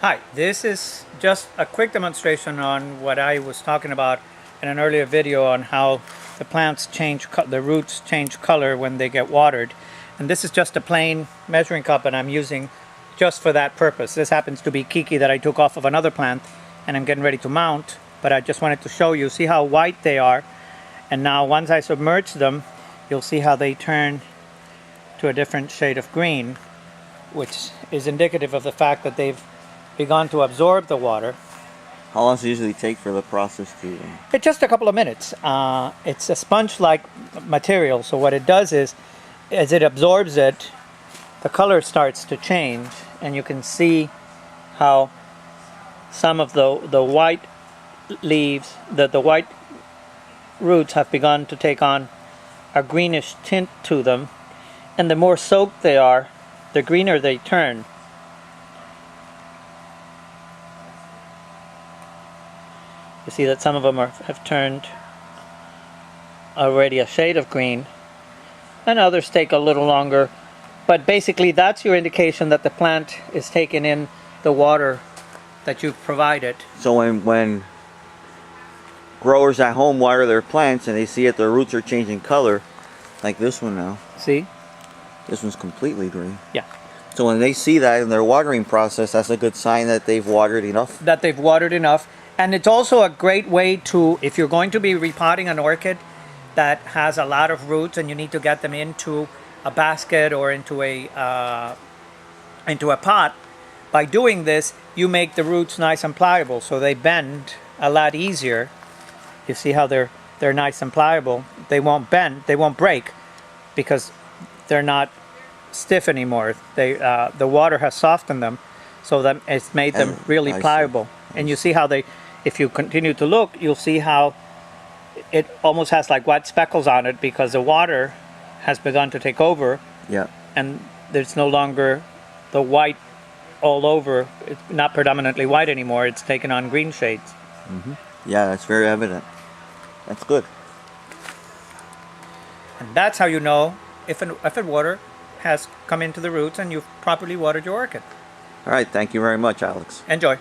Hi, this is just a quick demonstration on what I was talking about in an earlier video on how the plants the roots change color when they get watered. And this is just a plain measuring cup and I'm using just for that purpose. This happens to be Kiki that I took off of another plant and I'm getting ready to mount, but I just wanted to show you, see how white they are. And now once I submerge them, you'll see how they turn to a different shade of green, which is indicative of the fact that they've begun to absorb the water. How long does it usually take for the process to... It's just a couple of minutes. It's a sponge-like material, so what it does is, as it absorbs it, the color starts to change, and you can see how some of the white leaves, the white roots have begun to take on a greenish tint to them, and the more soaked they are, the greener they turn. You see that some of them have turned already a shade of green, and others take a little longer. But basically that's your indication that the plant is taking in the water that you've provided. So when growers at home water their plants and they see that their roots are changing color, like this one now. See? This one's completely green. Yeah. So when they see that in their watering process, that's a good sign that they've watered enough? That they've watered enough. And it's also a great way to, if you're going to be repotting an orchid that has a lot of roots and you need to get them into a basket or into a pot, by doing this, you make the roots nice and pliable, so they bend a lot easier. You see how they're nice and pliable. They won't bend, they won't break, because they're not stiff anymore. The water has softened them, so that it's made them really pliable. And you see how they, if you continue to look, you'll see how it almost has like white speckles on it because the water has begun to take over. Yeah. And there's no longer the white all over. It's not predominantly white anymore. It's taken on green shades. Mm-hmm. Yeah, that's very evident. That's good. And that's how you know if water has come into the roots and you've properly watered your orchid. All right, thank you very much, Alex. Enjoy.